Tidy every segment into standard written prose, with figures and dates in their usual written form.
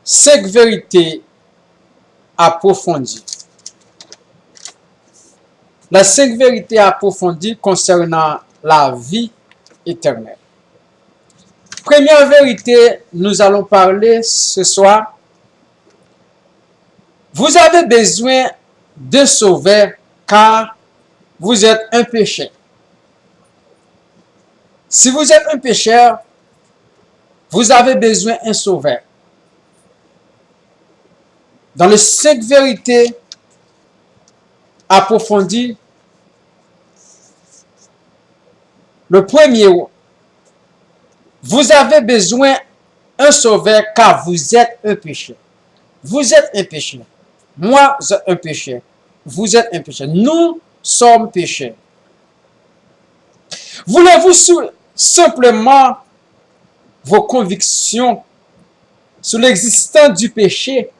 5 vérités approfondies. Les 5 vérités approfondies concernant la vie éternelle. Première vérité, nous allons parler ce soir. Vous avez besoin d'un sauveur car vous êtes un pécheur. Si vous êtes un pécheur, vous avez besoin d'un sauveur. Dans les 5 vérités approfondies, le premier, vous avez besoin d'un sauveur car vous êtes un pécheur. Vous êtes un pécheur. Moi, je suis un pécheur. Vous êtes un pécheur. Nous sommes pécheurs. Voulez-vous simplement vos convictions sur l'existence du péché?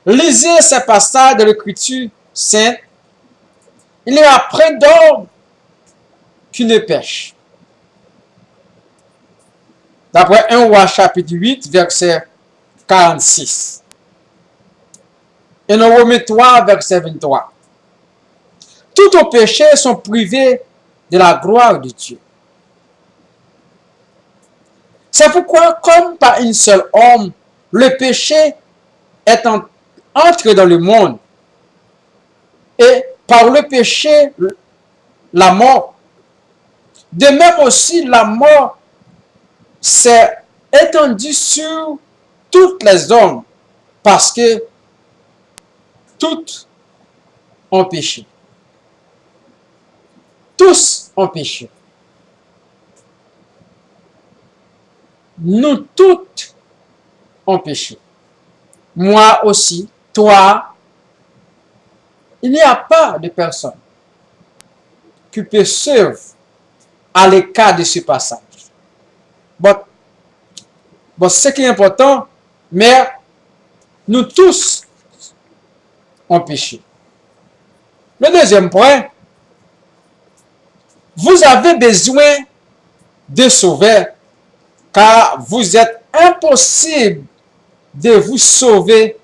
Lisez ces passages de l'Écriture sainte. Il y a plein d'hommes qui ne pêchent. D'après 1 Roi chapitre 8, verset 46. Et dans Romains 3, verset 23. Tous aux péchés sont privés de la gloire de Dieu. C'est pourquoi, comme par un seul homme, le péché est entré dans le monde. Et par le péché, la mort. De même aussi, la mort s'est étendue sur tous les hommes parce que tous ont péché. Tous ont péché. Nous toutes ont péché. Moi aussi, toi. Il n'y a pas de personne qui peut sauver à l'écart de ce passage. Bon, ce qui est important, mais nous tous ont péché. Le deuxième point, vous avez besoin de sauveur, car vous êtes impossible de vous sauver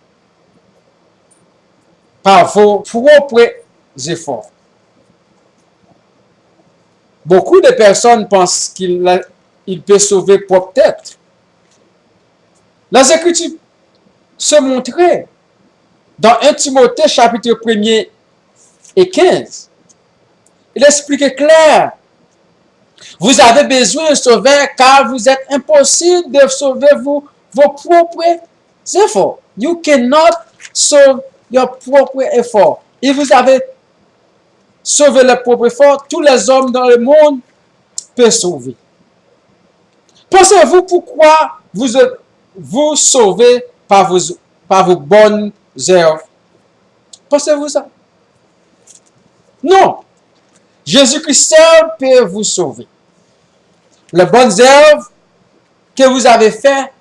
par vos propres efforts. Beaucoup de personnes pensent qu'il peut sauver propre tête. Les Écritures se montraient dans 1 Timothée chapitre 1er et 15. Il expliquait clair. Vous avez besoin de sauveur car vous êtes impossible de sauver vos propres efforts. You cannot solve your propre effort. Et vous avez sauvé leur propre effort, tous les hommes dans le monde peuvent sauver. Pensez-vous pourquoi vous sauvez par vos bonnes œuvres? Pensez-vous ça? Non. Jésus-Christ seul peut vous sauver. Les bonnes œuvres que vous avez faites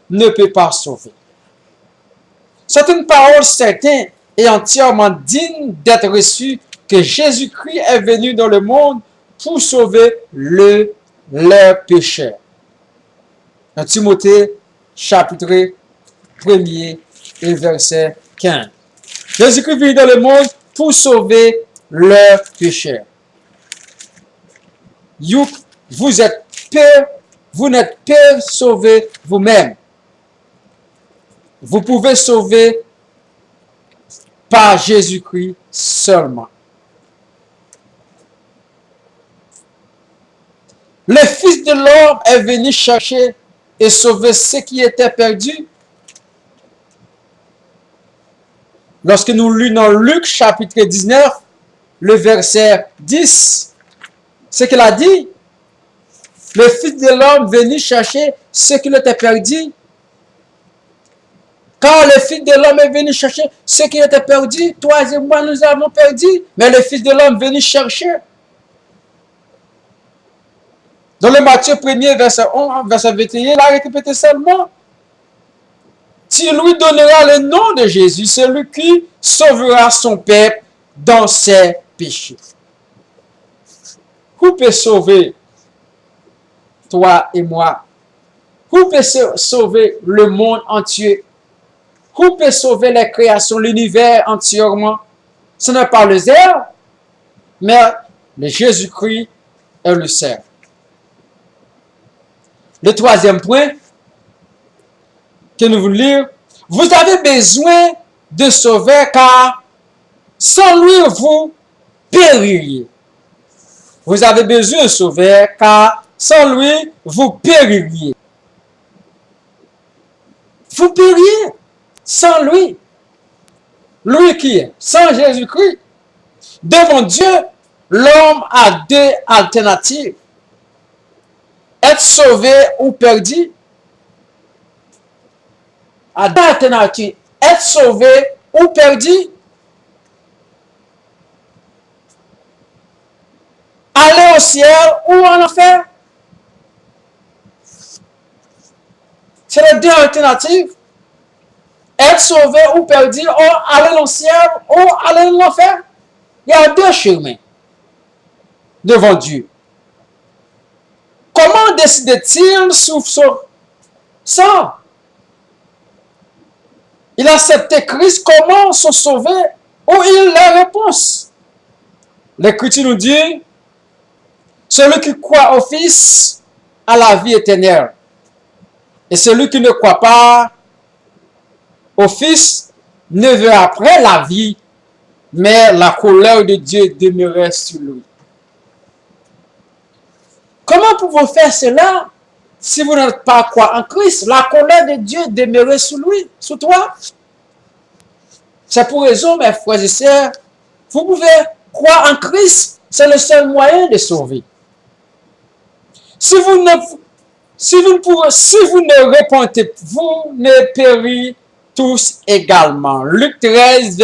ne peuvent pas sauver. C'est une parole certaine et entièrement digne d'être reçue que Jésus-Christ est venu dans le monde pour sauver leurs pécheurs. Dans Timothée, chapitre 1er et verset 15. Jésus-Christ est venu dans le monde pour sauver leurs pécheurs. Vous n'êtes pas sauvé vous-même. Vous pouvez sauver par Jésus-Christ seulement. Le Fils de l'homme est venu chercher et sauver ceux qui étaient perdus. Lorsque nous lisons dans Luc chapitre 19, le verset 10, ce qu'il a dit, le Fils de l'homme est venu chercher ceux qui étaient perdus. Car le Fils de l'homme est venu chercher ceux qui étaient perdus, toi et moi nous avons perdu, mais le Fils de l'homme est venu chercher. Dans le Matthieu 1er, verset 11, verset 21, il a répété seulement. Tu lui donneras le nom de Jésus, celui qui sauvera son peuple dans ses péchés. Who peut sauver toi et moi Who peut sauver le monde entier? Who peut sauver les créations, l'univers entièrement? Ce n'est pas le zèle, mais le Jésus-Christ est le seul. Le troisième point que nous voulons lire, vous avez besoin de sauveur car sans lui vous péririez. Vous avez besoin de sauveur car sans lui vous péririez. Vous périez sans lui. Lui qui est sans Jésus-Christ. Devant Dieu, l'homme a deux alternatives. Être sauvé ou perdu. A deux alternatives. Être sauvé ou perdu. Aller au ciel ou en enfer. C'est les deux alternatives. Être sauvé ou perdu, ou aller au ciel ou aller en enfer. Il y a deux chemins devant Dieu. Comment décide-t-il sur ça? Il a accepté Christ, comment se sauver? Où il a la réponse? L'Écriture nous dit, celui qui croit au Fils a la vie éternelle. Et celui qui ne croit pas au Fils ne verra après la vie, mais la colère de Dieu demeurait sur lui. Comment pouvez-vous faire cela si vous n'êtes pas croire en Christ? La colère de Dieu demeurait sur lui, sur toi. C'est pour raison, mes frères et sœurs, vous pouvez croire en Christ, c'est le seul moyen de sauver. Si vous ne répondez, vous ne périssez tous également. Luc 13,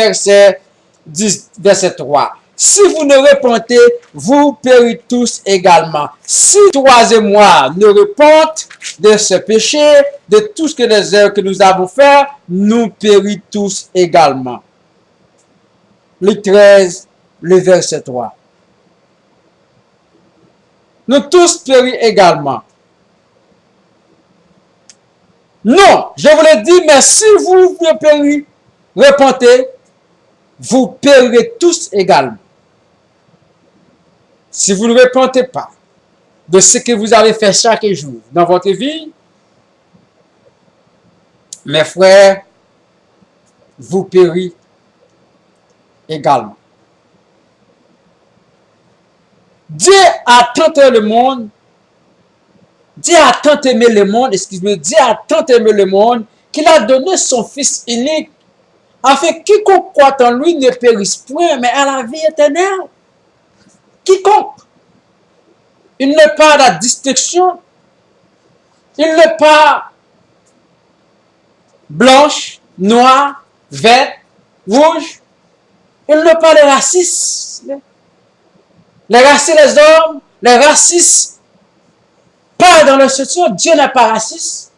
verset 3. Si vous ne répondez, vous périssez tous également. Si toi et moi ne répondons de ce péché, de tout ce que les erreurs que nous avons fait, nous périssons tous également. Luc 13, le verset 3. Nous tous périssons également. Non, je vous le dis, mais si vous ne périssez, répondez, vous périrez tous également. Si vous ne répondez pas de ce que vous avez fait chaque jour dans votre vie, mes frères, vous périssez également. Dieu a tant aimé le monde, Dieu a tant aimé le monde, Dieu a tant aimé le monde qu'il a donné son Fils unique afin que quiconque croit en lui ne périsse point, mais à la vie éternelle. Quiconque. Il n'est pas la distinction. Il n'est pas blanche, noire, verte, rouge. Il n'est pas les racistes. Les racistes, les hommes, les racistes, pas dans le sens, Dieu n'est pas raciste.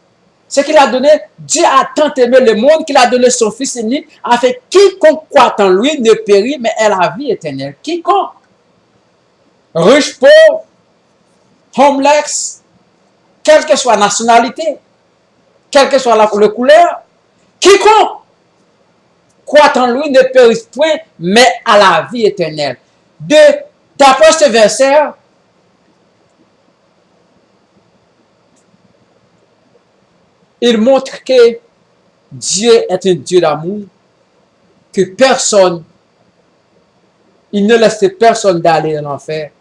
C'est qu'il a donné, Dieu a tant aimé le monde qu'il a donné son Fils unique, afin que quiconque croit en lui ne périt, mais ait la vie éternelle. Quiconque. Riche, pauvre, homeless, quelle que soit la nationalité, quelle que soit la couleur, quiconque croit en lui ne périsse point, mais à la vie éternelle. D'après ce verset, il montre que Dieu est un Dieu d'amour, que personne, il ne laisse personne d'aller en enfer.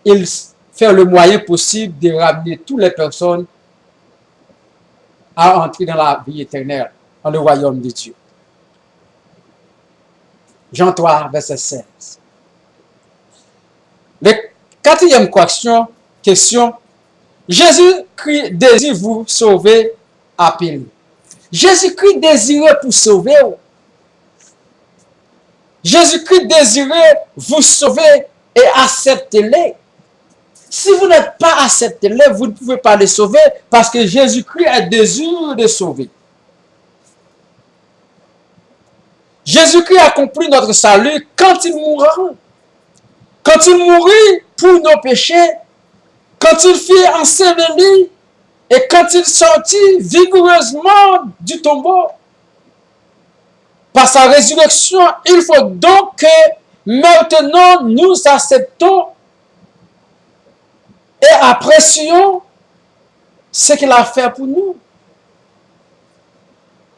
Il fait le moyen possible de ramener toutes les personnes à entrer dans la vie éternelle, dans le royaume de Dieu. Jean 3, verset 16. La quatrième question, Jésus-Christ désire vous sauver à peine. Jésus-Christ désirait pour sauver. Jésus-Christ désirait vous sauver et acceptez-le. Si vous n'êtes pas accepté-le, vous ne pouvez pas le sauver parce que Jésus-Christ a désir de sauver. Jésus-Christ a accompli notre salut quand il mourra. Quand il mourit pour nos péchés, quand il fut enseveli Et quand il sortit vigoureusement du tombeau, par sa résurrection, il faut donc que maintenant nous acceptons et apprécions ce qu'il a fait pour nous.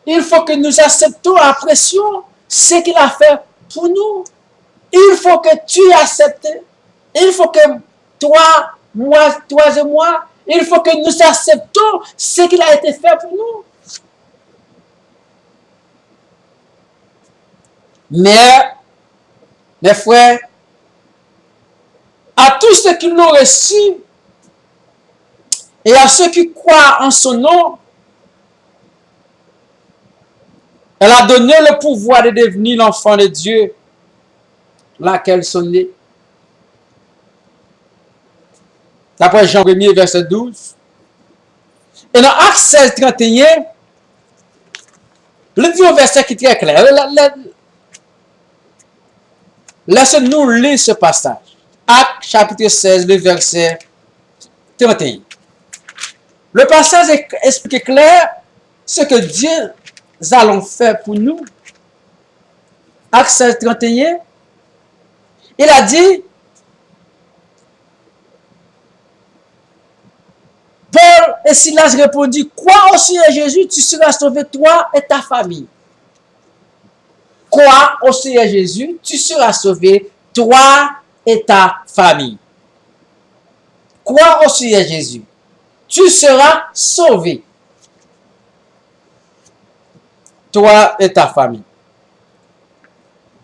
Il faut que nous acceptons et apprécions ce qu'il a fait pour nous. Il faut que tu acceptes. Il faut que toi et moi, il faut que nous acceptons ce qu'il a été fait pour nous. Mais, mes frères, à tous ceux qui l'ont reçu et à ceux qui croient en son nom, elle a donné le pouvoir de devenir l'enfant de Dieu, laquelle sont nés. D'après Jean 1er, verset 12. Et dans Acte 16, 31, le dit au verset qui est très clair. Laissez-nous lire ce passage. Acte chapitre 16, le verset 31. Le passage explique clair ce que Dieu allons faire pour nous. Acte 16, 31. Il a dit, Paul et Silas répondit, crois au Seigneur Jésus, tu seras sauvé, toi et ta famille. Crois au Seigneur Jésus, tu seras sauvé, toi et ta famille. Crois au Seigneur Jésus, tu seras sauvé, toi et ta famille.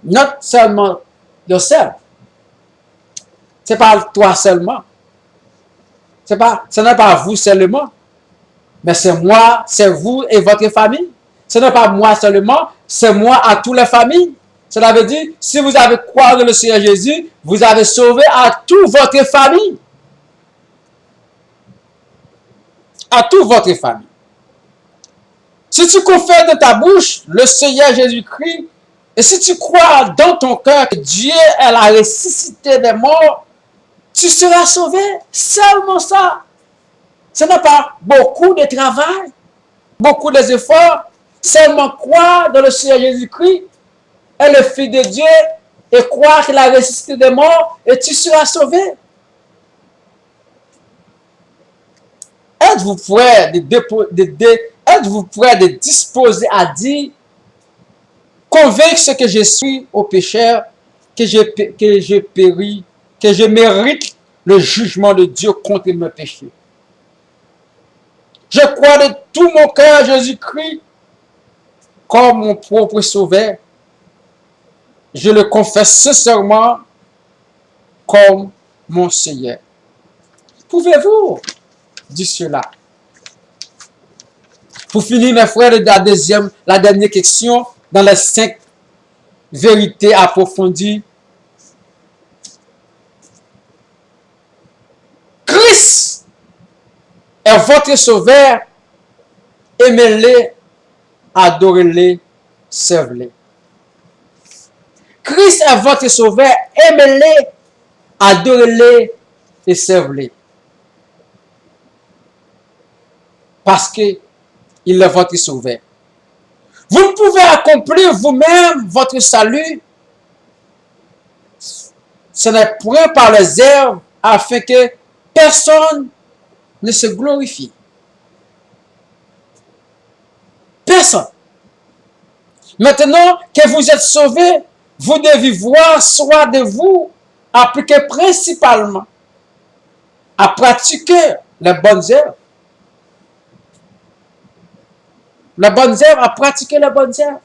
Not seulement yourself. Ce n'est pas toi seulement. Ce n'est pas vous seulement. Mais c'est moi, c'est vous et votre famille. Ce n'est pas moi seulement, c'est moi à toutes les familles. Cela veut dire, si vous avez croire dans le Seigneur Jésus, vous avez sauvé à toute votre famille. À toute votre famille. Si tu confères de ta bouche le Seigneur Jésus-Christ, et si tu crois dans ton cœur que Dieu est la ressuscité des morts, tu seras sauvé. Seulement ça. Ce n'est pas beaucoup de travail, beaucoup d'efforts. Seulement croire dans le Seigneur Jésus-Christ est le Fils de Dieu et croire qu'il a ressuscité des morts et tu seras sauvé. Êtes-vous prêt de disposer à dire, convaincre ce que je suis au pécheur, que je mérite le jugement de Dieu contre mes péchés. Je crois de tout mon cœur Jésus-Christ comme mon propre sauveur. Je le confesse sincèrement comme mon Seigneur. Pouvez-vous dire cela? Pour finir, mes frères, la dernière question dans les 5 vérités approfondies. Christ est votre sauveur. Aimez-le, adorez-le, servez-le. Christ est votre sauveur. Aimez-le, adorez-le et servez-le. Parce qu'il est votre sauveur. Vous ne pouvez accomplir vous-même votre salut. Ce n'est point par les œuvres afin que personne ne se glorifie. Personne. Maintenant que vous êtes sauvés, vous devez voir soit de vous appliquer principalement à pratiquer les bonnes œuvres. Les bonnes œuvres, à pratiquer les bonnes œuvres.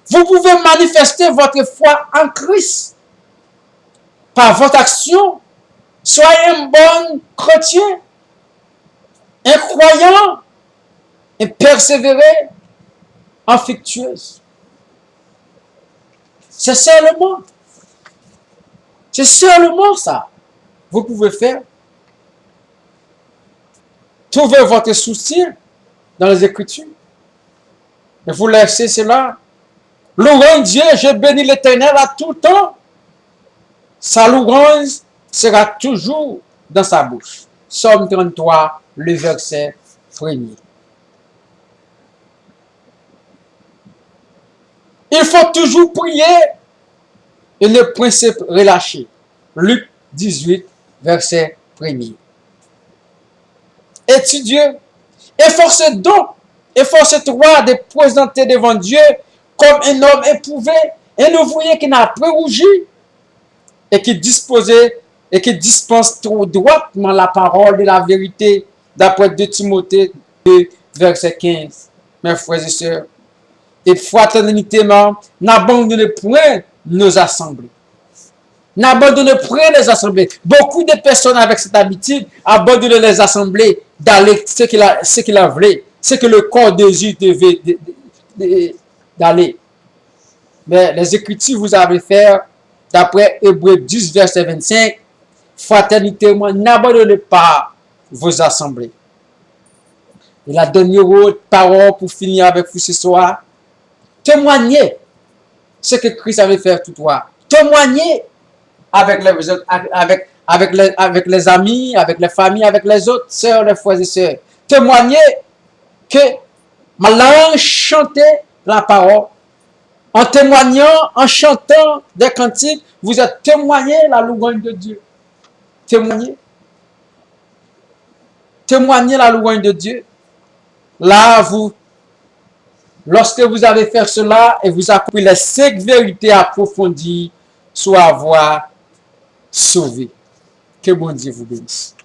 Vous pouvez manifester votre foi en Christ par votre action. Soyez un bon chrétien, un croyant, et persévérer en fructueuse. C'est seulement ça. Vous pouvez faire. Trouvez votre soutien dans les Écritures. Et vous laissez cela. Louons Dieu, je bénis l'Éternel à tout temps. Sa louange sera toujours dans sa bouche. Psaume 33, le verset 1er. Il faut toujours prier et ne point se relâcher. Luc 18, verset 1er. Es-tu Dieu? Efforce-toi de présenter devant Dieu comme un homme éprouvé, un ouvrier qui n'a pas rougi et qui dispense trop droitement la parole de la vérité, d'après 2 Timothée 2, verset 15. Mes frères et sœurs, et fraternellement, n'abandonnez point nos assemblées. N'abandonnez point les assemblées. Beaucoup de personnes avec cette habitude abandonnent les assemblées d'aller ce qu'il a voulu, ce que le corps de Jésus devait d'aller. Mais les Écritures vous avez fait, d'après Hébreux 10, verset 25, fraternitément, n'abandonnez pas vos assemblées. Et la dernière parole pour finir avec vous ce soir, témoignez ce que Christ avait fait pour toi. Témoignez avec les amis, avec les familles, avec les autres sœurs, les frères et sœurs. Témoignez que ma langue chantait la parole. En témoignant, en chantant des cantiques, vous êtes témoigné la louange de Dieu. Témoignez. Témoignez la louange de Dieu. Là, lorsque vous avez fait cela et vous appris les 5 vérités approfondies, soit avoir sauvé. Que bon Dieu vous bénisse.